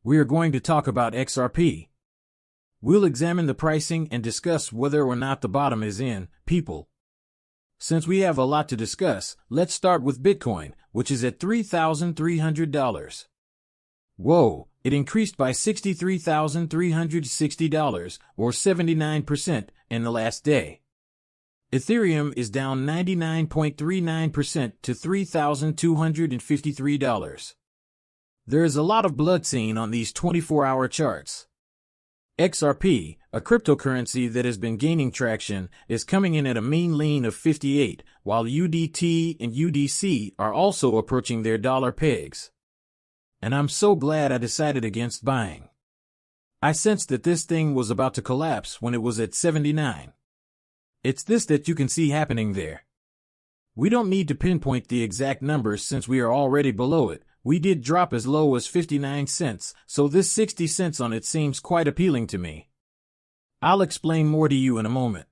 We are going to talk about XRP. We'll examine the pricing and discuss whether or not the bottom is in, people. Since we have a lot to discuss, let's start with Bitcoin, which is at $3,300. Whoa, it increased by $63,360, or 79%, in the last day. Ethereum is down 99.39% to $3,253. There is a lot of blood seen on these 24-hour charts. XRP, a cryptocurrency that has been gaining traction, is coming in at a mean lean of 58, while UDT and UDC are also approaching their dollar pegs. And I'm so glad I decided against buying. I sensed that this thing was about to collapse when it was at 79. It's this that you can see happening there. We don't need to pinpoint the exact numbers since we are already below it. We did drop as low as 59 cents, so this 60 cents on it seems quite appealing to me. I'll explain more to you in a moment.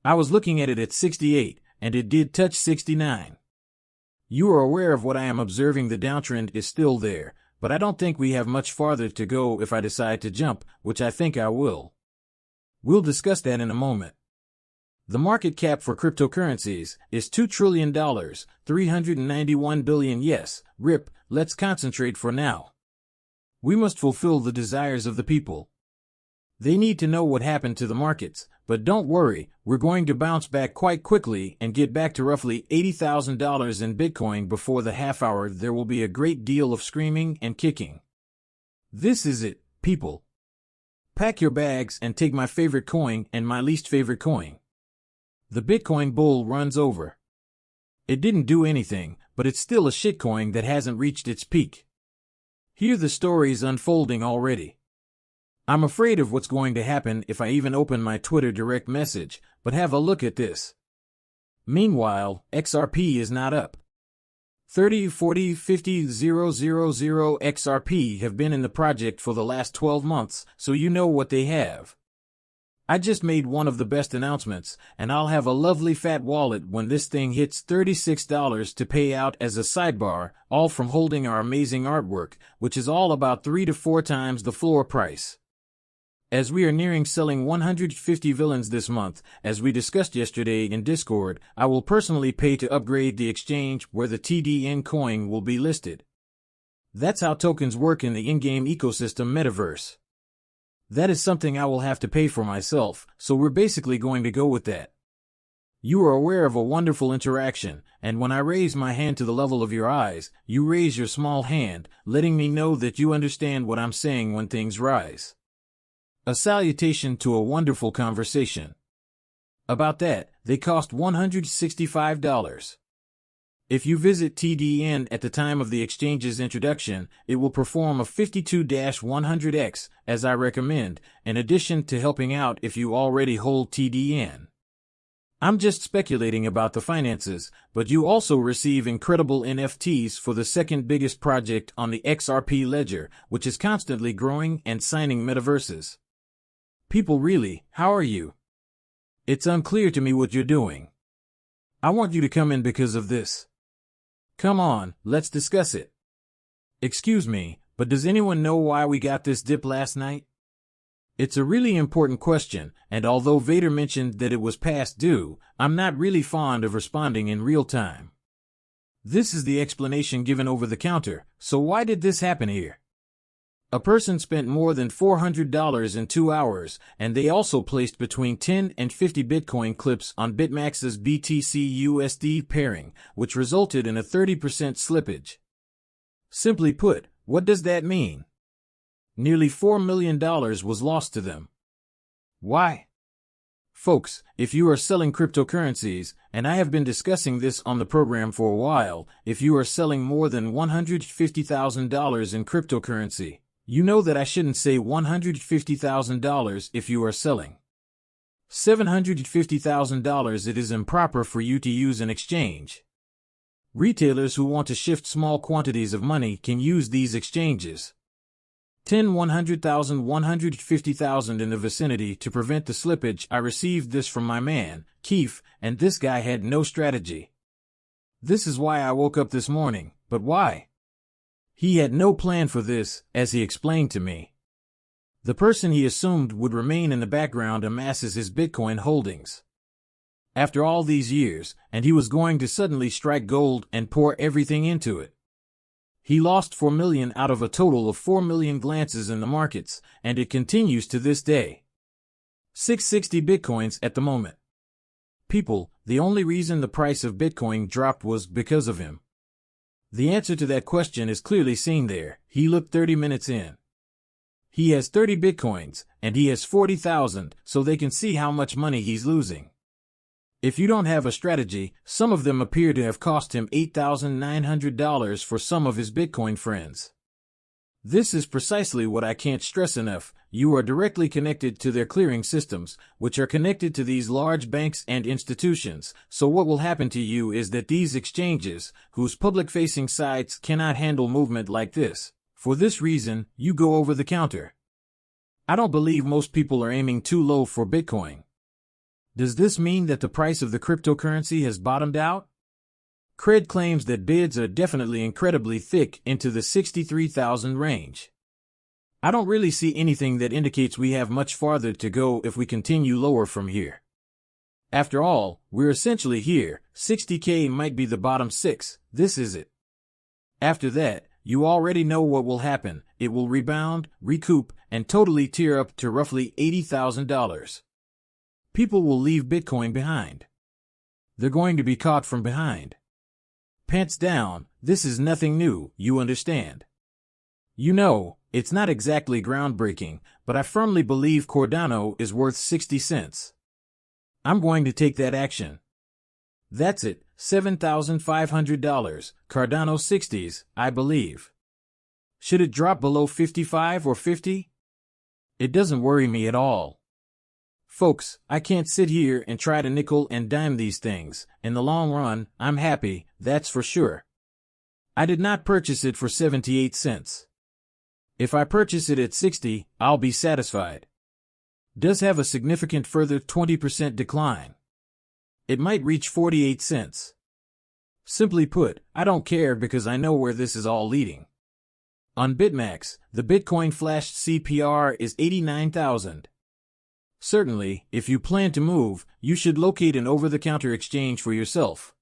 I was looking at it at 68, and it did touch 69. You are aware of what I am observing. The downtrend is still there, but I don't think we have much farther to go if I decide to jump, which I think I will. We'll discuss that in a moment. The market cap for cryptocurrencies is $2 trillion, 391 billion. Yes, RIP, let's concentrate for now. We must fulfill the desires of the people. They need to know what happened to the markets, but don't worry, we're going to bounce back quite quickly and get back to roughly $80,000 in Bitcoin before the half hour. There will be a great deal of screaming and kicking. This is it, people. Pack your bags and take my favorite coin and my least favorite coin. The Bitcoin bull runs over. It didn't do anything, but it's still a shitcoin that hasn't reached its peak. Here the story's unfolding already. I'm afraid of what's going to happen if I even open my Twitter direct message, but have a look at this. Meanwhile, XRP is not up. 30, 40, 50, 000 XRP have been in the project for the last 12 months, so you know what they have. I just made one of the best announcements, and I'll have a lovely fat wallet when this thing hits $36 to pay out as a sidebar, all from holding our amazing artwork, which is all about 3 to 4 times the floor price. As we are nearing selling 150 villains this month, as we discussed yesterday in Discord, I will personally pay to upgrade the exchange where the TDN coin will be listed. That's how tokens work in the in-game ecosystem metaverse. That is something I will have to pay for myself, so we're basically going to go with that. You are aware of a wonderful interaction, and when I raise my hand to the level of your eyes, you raise your small hand, letting me know that you understand what I'm saying when things rise. A salutation to a wonderful conversation. About that, they cost $165. If you visit TDN at the time of the exchange's introduction, it will perform a 52-100x, as I recommend, in addition to helping out if you already hold TDN. I'm just speculating about the finances, but you also receive incredible NFTs for the second biggest project on the XRP ledger, which is constantly growing and signing metaverses. People really, how are you? It's unclear to me what you're doing. I want you to come in because of this. Come on, let's discuss it. Excuse me, but does anyone know why we got this dip last night? It's a really important question, and although Vader mentioned that it was past due, I'm not really fond of responding in real time. This is the explanation given over the counter, so why did this happen here? A person spent more than $400 in 2 hours, and they also placed between 10 and 50 Bitcoin clips on BitMax's BTC-USD pairing, which resulted in a 30% slippage. Simply put, what does that mean? Nearly $4 million was lost to them. Why? Folks, if you are selling cryptocurrencies, and I have been discussing this on the program for a while, if you are selling more than $150,000 in cryptocurrency, you know that I shouldn't say $150,000 if you are selling $750,000. It is improper for you to use an exchange. Retailers who want to shift small quantities of money can use these exchanges. 10, 100,000, 150,000 in the vicinity to prevent the slippage. I received this from my man, Keith, and this guy had no strategy. This is why I woke up this morning, but why? He had no plan for this, as he explained to me. The person he assumed would remain in the background amasses his Bitcoin holdings. After all these years, and he was going to suddenly strike gold and pour everything into it. He lost 4 million out of a total of 4 million glances in the markets, and it continues to this day. 660 Bitcoins at the moment. People, the only reason the price of Bitcoin dropped was because of him. The answer to that question is clearly seen there. He looked 30 minutes in. He has 30 Bitcoins, and he has 40,000, so they can see how much money he's losing. If you don't have a strategy, some of them appear to have cost him $8,900 for some of his Bitcoin friends. This is precisely what I can't stress enough. You are directly connected to their clearing systems, which are connected to these large banks and institutions. So what will happen to you is that these exchanges, whose public-facing sites cannot handle movement like this, for this reason, you go over the counter. I don't believe most people are aiming too low for Bitcoin. Does this mean that the price of the cryptocurrency has bottomed out? Cred claims that bids are definitely incredibly thick into the 63,000 range. I don't really see anything that indicates we have much farther to go if we continue lower from here. After all, we're essentially here. 60K might be the bottom 6, this is it. After that, you already know what will happen. It will rebound, recoup, and totally tear up to roughly $80,000. People will leave Bitcoin behind. They're going to be caught from behind. Pants down, this is nothing new, you understand. You know, it's not exactly groundbreaking, but I firmly believe Cardano is worth 60 cents. I'm going to take that action. That's it, $7,500, Cardano 60s, I believe. Should it drop below 55 or 50? It doesn't worry me at all. Folks, I can't sit here and try to nickel and dime these things. In the long run, I'm happy, that's for sure. I did not purchase it for 78 cents. If I purchase it at 60, I'll be satisfied. Does have a significant further 20% decline. It might reach 48 cents. Simply put, I don't care because I know where this is all leading. On BitMax, the Bitcoin flashed CPR is 89,000. Certainly, if you plan to move, you should locate an over-the-counter exchange for yourself.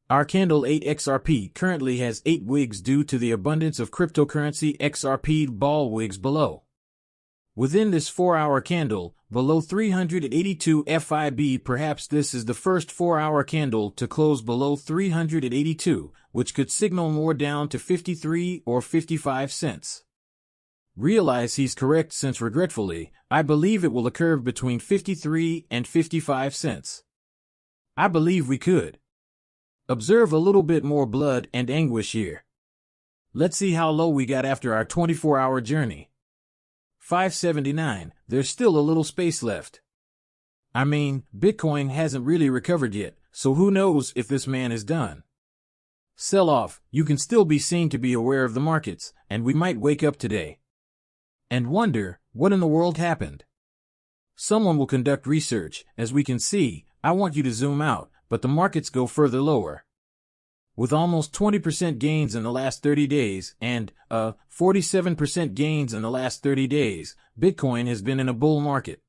Our candle 8 XRP currently has 8 wigs due to the abundance of cryptocurrency XRP ball wigs below. Within this 4-hour candle, below 382 FIB, perhaps this is the first 4-hour candle to close below 382, which could signal more down to 53 or 55 cents. Realize he's correct since regretfully, I believe it will occur between 53 and 55 cents. I believe we could. Observe a little bit more blood and anguish here. Let's see how low we got after our 24-hour journey. 579, there's still a little space left. I mean, Bitcoin hasn't really recovered yet, so who knows if this man is done. Sell off, you can still be seen to be aware of the markets, and we might wake up today and wonder, what in the world happened? Someone will conduct research. As we can see, I want you to zoom out, but the markets go further lower. With almost 20% gains in the last 30 days and 47% gains in the last 30 days, Bitcoin has been in a bull market.